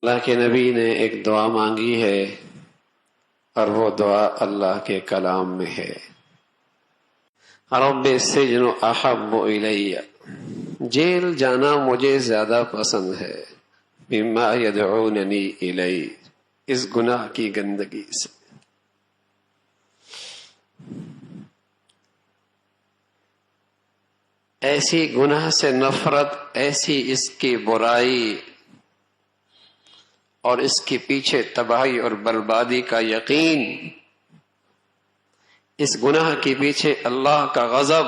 اللہ کے نبی نے ایک دعا مانگی ہے اور وہ دعا اللہ کے کلام میں ہے۔ رب السجن احب الی، جیل جانا مجھے زیادہ پسند ہے، مما یدعوننی الی، اس گناہ کی گندگی سے۔ ایسی گناہ سے نفرت، ایسی اس کی برائی اور اس کے پیچھے تباہی اور بربادی کا یقین، اس گناہ کے پیچھے اللہ کا غضب،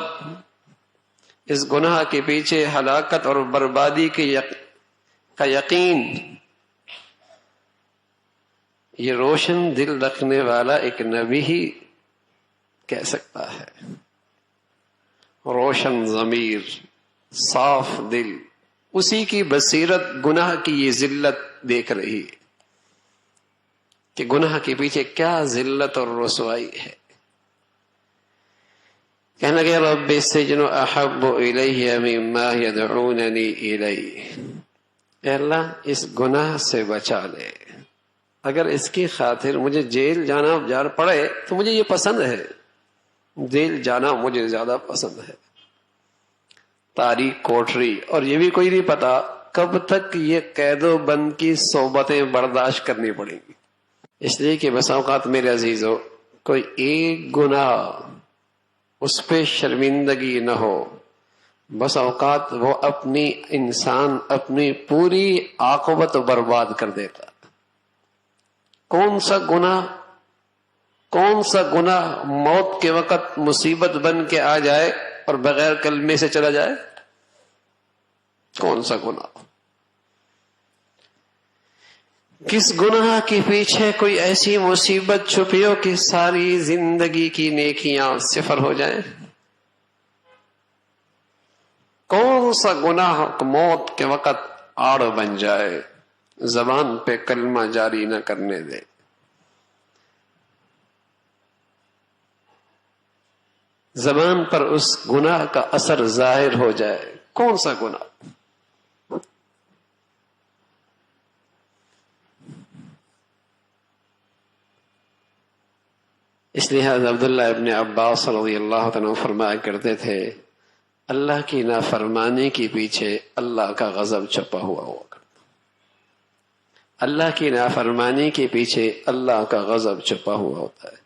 اس گناہ کے پیچھے ہلاکت اور بربادی کا یقین، یہ روشن دل رکھنے والا ایک نبی ہی کہہ سکتا ہے۔ روشن ضمیر، صاف دل، اسی کی بصیرت گناہ کی یہ ذلت دیکھ رہی ہے کہ گناہ کے پیچھے کیا ذلت اور رسوائی ہے۔ کہنے لگے رب السجن احب الی مما یدعوننی الی، اے اللہ اس گناہ سے بچا لے، اگر اس کی خاطر مجھے جیل جانا پڑے تو مجھے یہ پسند ہے، جیل جانا مجھے زیادہ پسند ہے۔ تاریک کوٹری، اور یہ بھی کوئی نہیں پتا کب تک یہ قید و بند کی صحبتیں برداشت کرنی پڑیں گی۔ اس لیے کہ بس اوقات میرے عزیزو، کوئی ایک گناہ اس پہ شرمندگی نہ ہو، بس اوقات وہ انسان اپنی پوری عاقبت برباد کر دیتا۔ کون سا گناہ موت کے وقت مصیبت بن کے آ جائے اور بغیر کلمے سے چلا جائے؟ کون سا گناہ؟ کس گناہ کے پیچھے کوئی ایسی مصیبت چھپی ہو کہ ساری زندگی کی نیکیاں صفر ہو جائیں؟ کون سا گناہ موت کے وقت آڑ بن جائے، زبان پہ کلمہ جاری نہ کرنے دے؟ زبان پر اس گناہ کا اثر ظاہر ہو جائے، کون سا گناہ؟ اس لیے حضرت عبداللہ ابن عباس رضی اللہ عنہ فرمایا کرتے تھے، اللہ کی نافرمانی کے پیچھے اللہ کا غضب چھپا ہوا کرتا۔ اللہ کی نافرمانی کے پیچھے اللہ کا غضب چھپا ہوا ہوتا ہے۔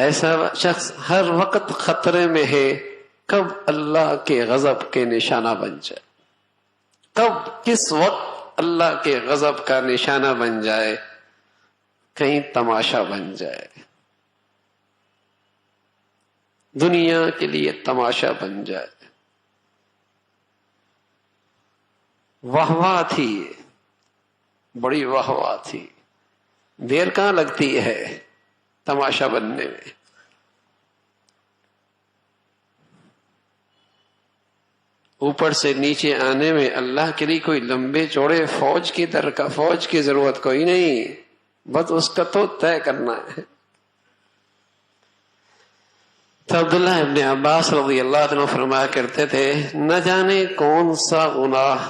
ایسا شخص ہر وقت خطرے میں ہے کب اللہ کے غضب کے نشانہ بن جائے، کس وقت اللہ کے غضب کا نشانہ بن جائے، کہیں تماشا بن جائے، دنیا کے لیے تماشا بن جائے۔ واہ تھی، بڑی واہ تھی، دیر کہاں لگتی ہے تماشا بننے میں۔ اوپر سے نیچے آنے میں اللہ کے لیے کوئی لمبے چوڑے فوج کی ضرورت کوئی نہیں، بس اس کا تو طے کرنا ہے۔ تو عبداللہ ابن عباس رضی اللہ عنہ فرمایا کرتے تھے، نہ جانے کون سا گناہ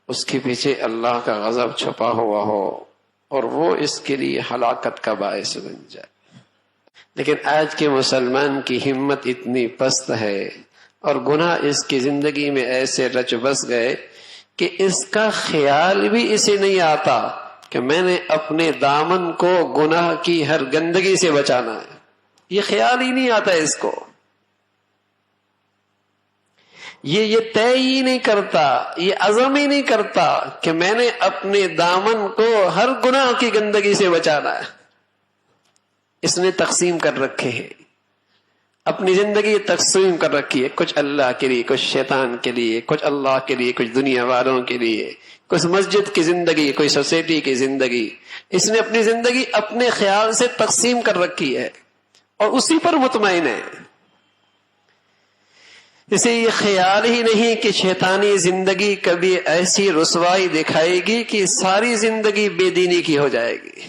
اس کے پیچھے اللہ کا غضب چھپا ہوا ہو اور وہ اس کے لیے ہلاکت کا باعث بن جائے۔ لیکن آج کے مسلمان کی ہمت اتنی پست ہے اور گناہ اس کی زندگی میں ایسے رچ بس گئے کہ اس کا خیال بھی اسے نہیں آتا کہ میں نے اپنے دامن کو گناہ کی ہر گندگی سے بچانا ہے۔ یہ خیال ہی نہیں آتا اس کو، یہ طے ہی نہیں کرتا، یہ عزم ہی نہیں کرتا کہ میں نے اپنے دامن کو ہر گناہ کی گندگی سے بچانا ہے۔ اس نے تقسیم کر رکھے ہیں، اپنی زندگی تقسیم کر رکھی ہے، کچھ اللہ کے لیے، کچھ شیطان کے لیے، کچھ اللہ کے لیے، کچھ دنیا والوں کے لیے، کچھ مسجد کی زندگی، کوئی سوسائٹی کی زندگی۔ اس نے اپنی زندگی اپنے خیال سے تقسیم کر رکھی ہے اور اسی پر مطمئن ہے۔ اسے یہ خیال ہی نہیں کہ شیطانی زندگی کبھی ایسی رسوائی دکھائے گی کہ ساری زندگی بے دینی کی ہو جائے گی۔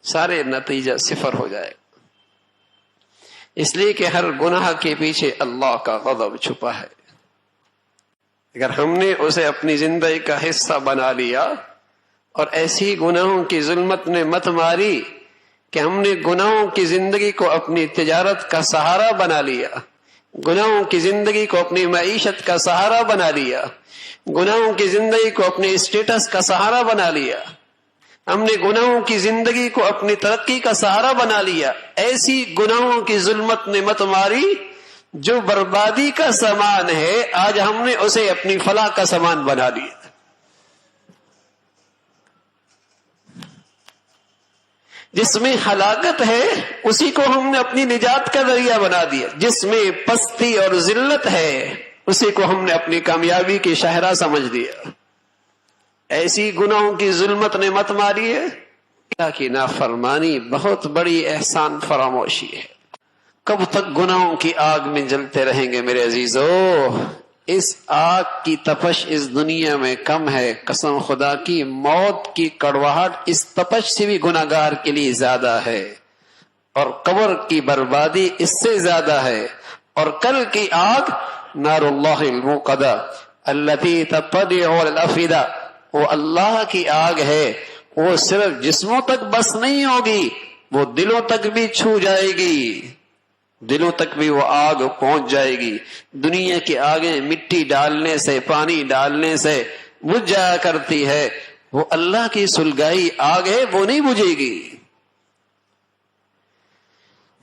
سارے نتیجہ صفر ہو جائے گا، اس لیے کہ ہر گناہ کے پیچھے اللہ کا غضب چھپا ہے۔ اگر ہم نے اسے اپنی زندگی کا حصہ بنا لیا اور ایسی گناہوں کی ظلمت نے مت ماری کہ ہم نے گناہوں کی زندگی کو اپنی تجارت کا سہارا بنا لیا، گناہوں کی زندگی کو اپنی معیشت کا سہارا بنا لیا، گناہوں کی زندگی کو اپنے اسٹیٹس کا سہارا بنا لیا، ہم نے گناہوں کی زندگی کو اپنی ترقی کا سہارا بنا لیا، ایسی گناہوں کی ظلمت نے مت ماری جو بربادی کا سامان ہے، آج ہم نے اسے اپنی فلاح کا سامان بنا لیا۔ جس میں ہلاکت ہے اسی کو ہم نے اپنی نجات کا ذریعہ بنا دیا، جس میں پستی اور ذلت ہے اسی کو ہم نے اپنی کامیابی کی شاہراہ سمجھ دیا۔ ایسی گناہوں کی ظلمت نے مت ماری ہے۔ اللہ کی نافرمانی بہت بڑی احسان فراموشی ہے۔ کب تک گناہوں کی آگ میں جلتے رہیں گے میرے عزیزو؟ اس آگ کی تپش اس دنیا میں کم ہے، قسم خدا کی موت کی کڑواہٹ اس تپش سے بھی گناہگار کے لیے زیادہ ہے، اور قبر کی بربادی اس سے زیادہ ہے، اور کل کی آگ نار اللہ الموقدہ التی تطلع علی الافئدہ، وہ اللہ کی آگ ہے، وہ صرف جسموں تک بس نہیں ہوگی، وہ دلوں تک بھی چھو جائے گی، دلوں تک بھی وہ آگ پہنچ جائے گی۔ دنیا کی آگیں مٹی ڈالنے سے، پانی ڈالنے سے بجھ جایا کرتی ہے، وہ اللہ کی سلگائی آگ ہے، وہ نہیں بجھے گی۔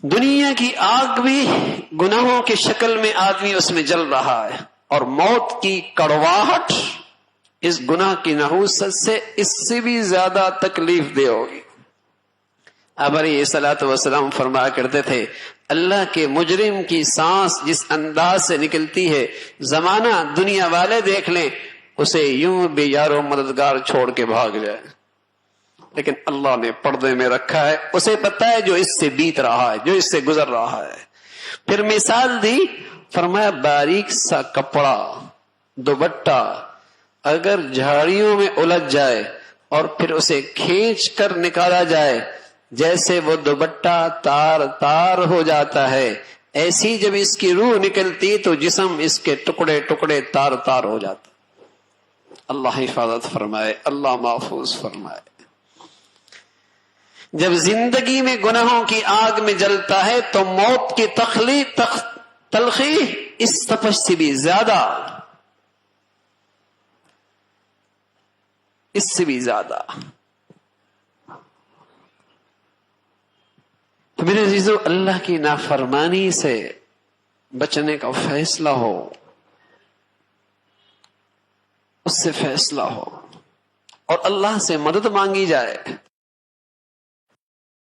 دنیا کی آگ بھی گناہوں کی شکل میں آدمی اس میں جل رہا ہے، اور موت کی کڑواہٹ اس گناہ کی نحوست سے اس سے بھی زیادہ تکلیف دہ ہوگی۔ اب علیہ الصلوۃ والسلام فرمایا کرتے تھے، اللہ کے مجرم کی سانس جس انداز سے نکلتی ہے، زمانہ دنیا والے دیکھ لیں اسے یوں بھی یارو مددگار چھوڑ کے بھاگ جائے، لیکن اللہ نے پردے میں رکھا ہے، اسے پتہ ہے جو اس سے بیت رہا ہے، جو اس سے گزر رہا ہے۔ پھر مثال دی، فرمایا باریک سا کپڑا، دوپٹہ اگر جھاڑیوں میں الجھ جائے اور پھر اسے کھینچ کر نکالا جائے، جیسے وہ دوپٹہ تار تار ہو جاتا ہے، ایسی جب اس کی روح نکلتی تو جسم اس کے ٹکڑے ٹکڑے تار تار ہو جاتا۔ اللہ حفاظت فرمائے، اللہ محفوظ فرمائے۔ جب زندگی میں گناہوں کی آگ میں جلتا ہے تو موت کی تلخی اس تپش سے بھی زیادہ، اس سے بھی زیادہ۔ تو میرے عزیزو، اللہ کی نافرمانی سے بچنے کا فیصلہ ہو، اس سے فیصلہ ہو، اور اللہ سے مدد مانگی جائے۔